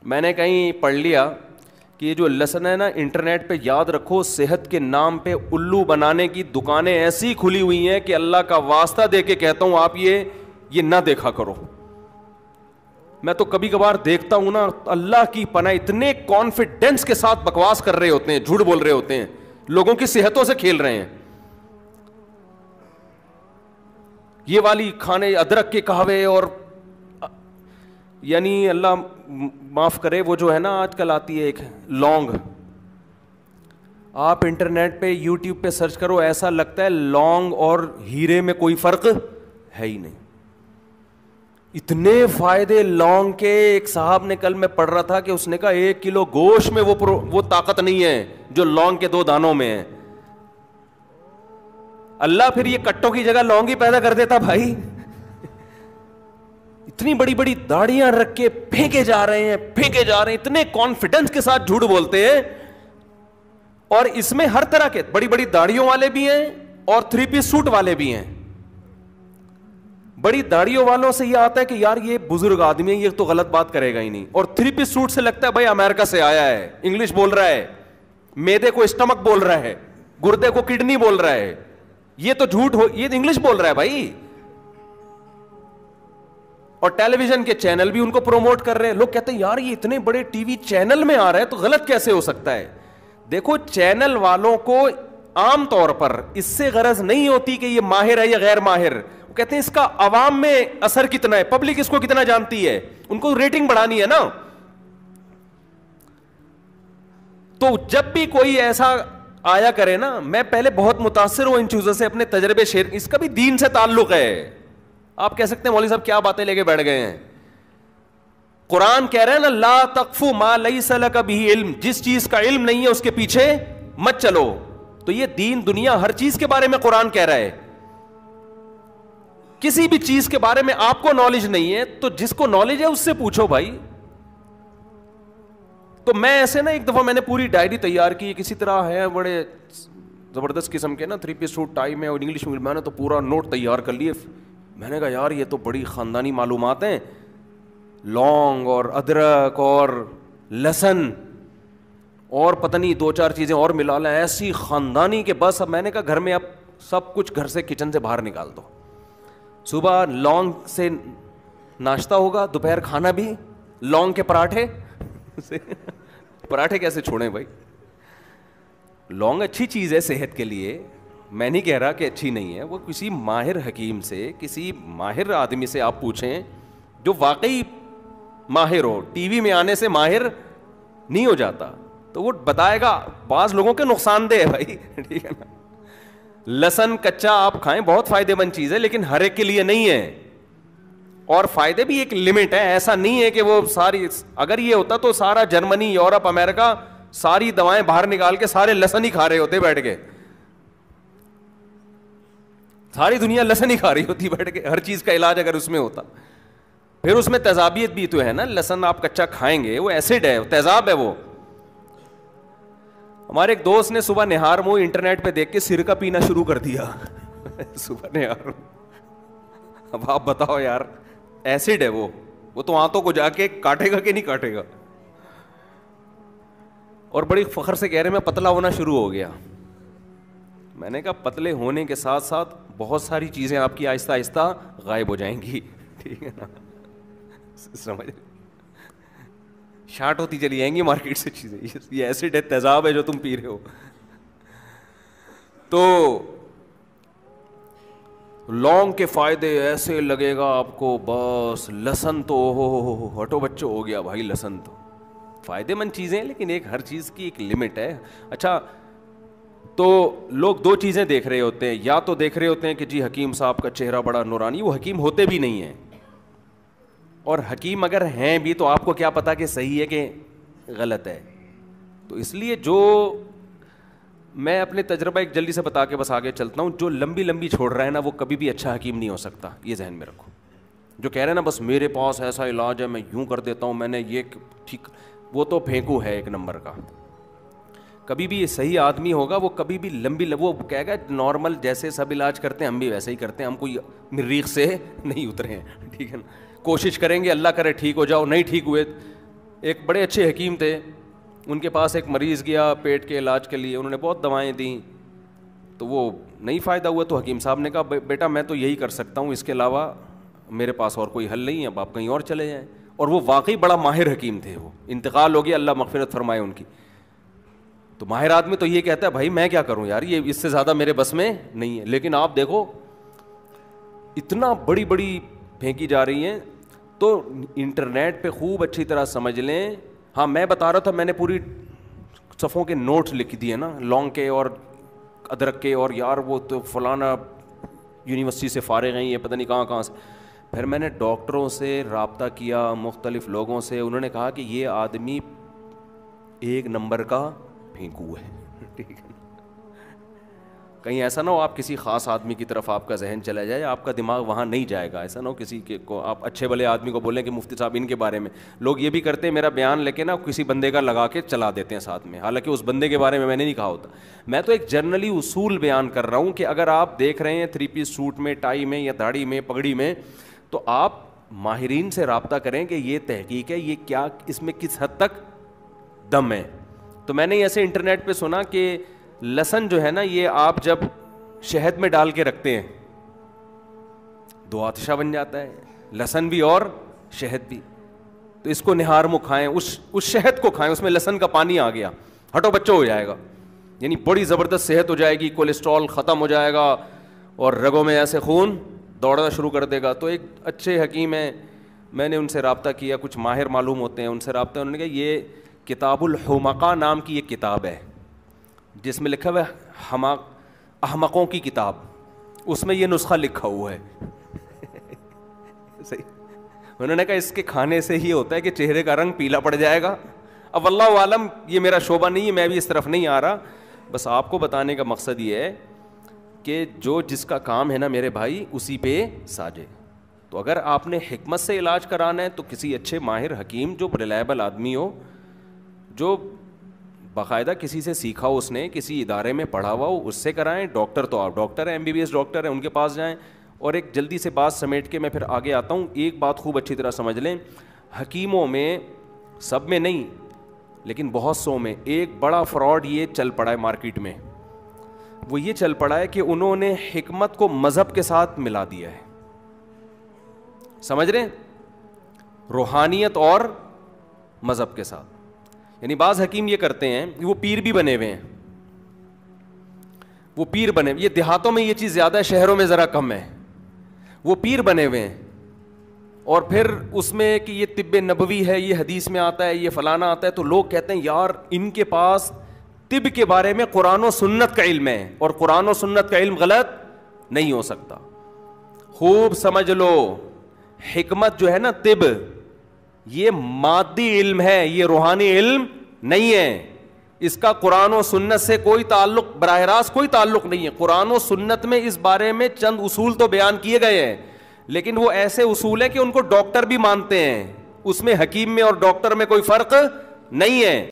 میں نے کہیں پڑھ لیا کہ یہ جو لہسن ہے نا, انٹرنیٹ پہ یاد رکھو صحت کے نام پہ الو بنانے کی دکانیں ایسی کھلی ہوئی ہیں کہ اللہ کا واسطہ دے کے کہتا ہوں آپ یہ نہ دیکھا کرو. میں تو کبھی کبھار دیکھتا ہوں نا, اللہ کی پناہ اتنے کانفیڈنس کے ساتھ بکواس کر رہے ہوتے ہیں, جھوٹ بول رہے ہوتے ہیں, لوگوں کی صحتوں سے کھیل رہے ہیں. یہ والی کھانے ادرک کے قہوے اور یعنی اللہ معاف کرے وہ جو ہے نا آج کل آتی ہے ایک لونگ, آپ انٹرنیٹ پہ یوٹیوب پہ سرچ کرو, ایسا لگتا ہے لونگ اور ہیرے میں کوئی فرق ہے ہی نہیں. اتنے فائدے لونگ کے. ایک صاحب نے کل میں پڑھ رہا تھا کہ اس نے کہا 1 کلو گوشت میں وہ طاقت نہیں ہے جو لونگ کے 2 دانوں میں ہے. اللہ پھر یہ کٹوں کی جگہ لونگ ہی پیدا کر دیتا بھائی. اتنی بڑی بڑی داڑیاں رکھ کے پھینکے جا رہے ہیں, اتنے کانفیڈنس کے ساتھ جھوٹ بولتے ہیں. اور اس میں ہر طرح کے بڑی بڑی داڑیوں والے بھی ہیں اور 3 پیس سوٹ والے بھی ہیں. بڑی داڑیوں والوں سے یہ آتا ہے کہ یار یہ بزرگ آدمی ہے, یہ تو غلط بات کرے گا ہی نہیں. اور 3 پیس سوٹ سے لگتا ہے بھائی امریکہ سے آیا ہے, انگلش بول رہا ہے, میدے کو اسٹمک بول رہا ہے, گردے کو کڈنی بول رہا ہے. یہ تو جھوٹ یہ انگلش بول رہا ہے بھائی. اور ٹیلی ویژن کے چینل بھی ان کو پروموٹ کر رہے ہیں. لوگ کہتے ہیں یار یہ اتنے بڑے ٹی وی چینل میں آ رہا ہے تو غلط کیسے ہو سکتا ہے. دیکھو چینل والوں کو عام طور پر اس سے غرض نہیں ہوتی کہ یہ ماہر ہے یا غیر ماہر. وہ کہتے ہیں اس کا عوام میں اثر کتنا ہے, پبلک اس کو کتنا جانتی ہے, ان کو ریٹنگ بڑھانی ہے نا. تو جب بھی کوئی ایسا آیا کرے نا, میں پہلے بہت متاثر ہوں ان چیزوں سے, اپنے تجربے شیئر. اس کا بھی دین سے تعلق ہے. آپ کہہ سکتے ہیں مولوی صاحب کیا باتیں لے کے بیٹھ گئے ہیں. قرآن کہہ رہے ہیں نا لا تقف ما لیس لک بہ علم, جس چیز کا علم نہیں ہے اس کے پیچھے مت چلو. تو یہ دین دنیا ہر چیز کے بارے میں قرآن کہہ رہا ہے. کسی بھی چیز کے بارے میں آپ کو نالج نہیں ہے تو جس کو نالج ہے اس سے پوچھو بھائی. تو میں ایسے نا ایک دفعہ میں نے پوری ڈائری تیار کی, کسی طرح ہے بڑے زبردست قسم کے نا 3 پیس سوٹ ٹائی میں اور انگلش میں, میں نے تو پورا نوٹ تیار کر لیے. میں نے کہا یار یہ تو بڑی خاندانی معلومات ہیں, لونگ اور ادرک اور لہسن اور پتہ نہیں 2-4 چیزیں اور ملا لیں ایسی خاندانی کے بس. اب میں نے کہا گھر میں اب سب کچھ گھر سے کچن سے باہر نکال دو. صبح لونگ سے ناشتہ ہوگا, دوپہر کھانا بھی لونگ کے پراٹھے. پراٹھے کیسے چھوڑیں بھائی. لونگ اچھی چیز ہے صحت کے لیے, میں نہیں کہہ رہا کہ اچھی نہیں ہے. وہ کسی ماہر حکیم سے, کسی ماہر آدمی سے آپ پوچھیں جو واقعی ماہر ہو. ٹی وی میں آنے سے ماہر نہیں ہو جاتا, تو وہ بتائے گا. بعض لوگوں کے نقصان دہ ہے بھائی, ٹھیک ہے نا. لہسن کچا آپ کھائیں, بہت فائدے مند چیز ہے, لیکن ہر ایک کے لیے نہیں ہے. اور فائدے بھی ایک لمٹ ہے, ایسا نہیں ہے کہ وہ ساری. اگر یہ ہوتا تو سارا جرمنی, یورپ, امریکہ ساری دوائیں باہر نکال کے سارے لہسن ہی کھا رہے ہوتے بیٹھ کے. ساری دنیا لہسن ہی کھا رہی ہوتی بیٹھ کے, ہر چیز کا علاج اگر اس میں ہوتا. پھر اس میں تیزابیت بھی تو ہے نا. لہسن آپ کچا کھائیں گے, وہ ایسڈ ہے, تیزاب ہے وہ. ہمارے ایک دوست نے صبح نہار منہ انٹرنیٹ پہ دیکھ کے سرکہ پینا شروع کر دیا. صبح نہار. اب آپ بتاؤ یار, ایسڈ ہے وہ تو آنتوں کو جا کے کاٹے گا کہ نہیں کاٹے گا. اور بڑی فخر سے کہہ رہے میں پتلا ہونا شروع ہو گیا. میں نے کہا پتلے ہونے کے ساتھ ساتھ بہت ساری چیزیں آپ کی آہستہ آہستہ غائب ہو جائیں گی, ٹھیک ہے نا. سمجھ شارٹ ہوتی چلی جائیں گی مارکیٹ سے چیزیں. یہ ایسڈ ہے, تیزاب ہے جو تم پی رہے ہو. تو لونگ کے فائدے ایسے لگے گا آپ کو بس. لہسن تو ہو ہٹو بچو ہو گیا بھائی. لہسن تو فائدے مند چیزیں, لیکن ایک ہر چیز کی ایک لمٹ ہے. اچھا, تو لوگ 2 چیزیں دیکھ رہے ہوتے ہیں. یا تو دیکھ رہے ہوتے ہیں کہ جی حکیم صاحب کا چہرہ بڑا نورانی, وہ حکیم ہوتے بھی نہیں ہیں. اور حکیم اگر ہیں بھی تو آپ کو کیا پتا کہ صحیح ہے کہ غلط ہے. تو اس لیے جو میں اپنے تجربہ ایک جلدی سے بتا کے بس آگے چلتا ہوں, جو لمبی چھوڑ رہا ہے نا وہ کبھی بھی اچھا حکیم نہیں ہو سکتا. یہ ذہن میں رکھو. جو کہہ رہے ہیں نا بس میرے پاس ایسا علاج ہے, میں یوں کر دیتا ہوں, میں نے یہ ٹھیک, وہ تو پھینکو ہے ایک نمبر کا. کبھی بھی یہ صحیح آدمی ہوگا وہ کبھی بھی وہ کہے گا نارمل جیسے سب علاج کرتے ہیں ہم بھی ویسے ہی کرتے ہیں, ہم کوئی مریخ سے نہیں اترے ہیں, ٹھیک ہے نا. کوشش کریں گے, اللہ کرے ٹھیک ہو جاؤ, نہیں ٹھیک ہوئے ایک بڑے اچھے حکیم تھے, ان کے پاس ایک مریض گیا پیٹ کے علاج کے لیے, انہوں نے بہت دوائیں دیں تو وہ نہیں فائدہ ہوا, تو حکیم صاحب نے کہا بیٹا میں تو یہی کر سکتا ہوں, اس کے علاوہ میرے پاس اور کوئی حل نہیں ہے, اب آپ کہیں اور چلے جائیں. اور وہ واقعی بڑا ماہر حکیم تھے, وہ انتقال ہو گیا, اللہ مغفرت فرمائے ان کی. تو ماہر آدمی تو یہ کہتا ہے بھائی میں کیا کروں یار, یہ اس سے زیادہ میرے بس میں نہیں ہے. لیکن آپ دیکھو اتنا بڑی بڑی پھینکی جا رہی ہیں, تو انٹرنیٹ پہ خوب اچھی طرح سمجھ لیں. ہاں میں بتا رہا تھا, میں نے پوری صفوں کے نوٹس لکھ دیے نا, لونگ کے اور ادرک کے, اور یار وہ تو فلانا یونیورسٹی سے فارغ ہیں, یہ پتہ نہیں کہاں کہاں سے. پھر میں نے ڈاکٹروں سے رابطہ کیا, مختلف لوگوں سے, انہوں نے کہا کہ یہ آدمی ایک نمبر کا پھینکو ہے. ٹھیک ہے, کہیں ایسا نہ ہو آپ کسی خاص آدمی کی طرف آپ کا ذہن چلا جائے, آپ کا دماغ وہاں نہیں جائے گا. ایسا نہ ہو کسی کے کو آپ اچھے بھلے آدمی کو بولیں کہ مفتی صاحب ان کے بارے میں. لوگ یہ بھی کرتے ہیں میرا بیان لے کے نا کسی بندے کا لگا کے چلا دیتے ہیں ساتھ میں, حالانکہ اس بندے کے بارے میں نے نہیں کہا ہوتا. میں تو ایک جنرلی اصول بیان کر رہا ہوں کہ اگر آپ دیکھ رہے ہیں 3 پیس سوٹ میں, ٹائی میں, یا داڑھی میں, پگڑی میں, تو آپ ماہرین سے رابطہ کریں کہ یہ تحقیق ہے, یہ کیا اس میں کس حد تک دم ہے. تو میں نے ایسے انٹرنیٹ پہ سنا کہ لہسن جو ہے نا, یہ آپ جب شہد میں ڈال کے رکھتے ہیں 2 آتشہ بن جاتا ہے, لہسن بھی اور شہد بھی. تو اس کو نہار منہ کھائیں, اس شہد کو کھائیں, اس میں لہسن کا پانی آ گیا, ہٹو بچوں ہو جائے گا, یعنی بڑی زبردست صحت ہو جائے گی, کولیسٹرول ختم ہو جائے گا, اور رگوں میں ایسے خون دوڑنا شروع کر دے گا. تو ایک اچھے حکیم ہیں, میں نے ان سے رابطہ کیا, کچھ ماہر معلوم ہوتے ہیں, ان سے رابطہ, انہوں نے کہا یہ کتاب الحمقاء نام کی ایک کتاب ہے جس میں لکھا ہوا ہے احمقوں کی کتاب, اس میں یہ نسخہ لکھا ہوا ہے. صحیح. انہوں نے کہا اس کے کھانے سے ہی ہوتا ہے کہ چہرے کا رنگ پیلا پڑ جائے گا. اب اللہ عالم, یہ میرا شعبہ نہیں ہے, میں بھی اس طرف نہیں آ رہا, بس آپ کو بتانے کا مقصد یہ ہے کہ جو جس کا کام ہے نا میرے بھائی اسی پہ ساجے. تو اگر آپ نے حکمت سے علاج کرانا ہے تو کسی اچھے ماہر حکیم جو ریلائبل آدمی ہو, جو باقاعدہ کسی سے سیکھا ہو, اس نے کسی ادارے میں پڑھا ہوا ہو, اس سے کرائیں. ڈاکٹر تو آپ ڈاکٹر ہیں, MBBS ڈاکٹر ہیں, ان کے پاس جائیں. اور ایک جلدی سے بات سمیٹ کے میں پھر آگے آتا ہوں, ایک بات خوب اچھی طرح سمجھ لیں, حکیموں میں سب میں نہیں لیکن بہت سو میں ایک بڑا فراڈ یہ چل پڑا ہے مارکیٹ میں. وہ یہ چل پڑا ہے کہ انہوں نے حکمت کو مذہب کے ساتھ ملا دیا ہے. سمجھ رہے ہیں, روحانیت اور مذہب کے ساتھ. یعنی بعض حکیم یہ کرتے ہیں, وہ پیر بھی بنے ہوئے ہیں, وہ پیر بنے, یہ دیہاتوں میں یہ چیز زیادہ ہے, شہروں میں ذرا کم ہے. وہ پیر بنے ہوئے ہیں اور پھر اس میں کہ یہ طب نبوی ہے, یہ حدیث میں آتا ہے, یہ فلانا آتا ہے, تو لوگ کہتے ہیں یار ان کے پاس طب کے بارے میں قرآن و سنت کا علم ہے, اور قرآن و سنت کا علم غلط نہیں ہو سکتا. خوب سمجھ لو, حکمت جو ہے نا طب, یہ مادی علم ہے, یہ روحانی علم نہیں ہے. اس کا قرآن و سنت سے کوئی تعلق, براہ راست کوئی تعلق نہیں ہے. قرآن و سنت میں اس بارے میں چند اصول تو بیان کیے گئے ہیں, لیکن وہ ایسے اصول ہیں کہ ان کو ڈاکٹر بھی مانتے ہیں. اس میں حکیم میں اور ڈاکٹر میں کوئی فرق نہیں ہے.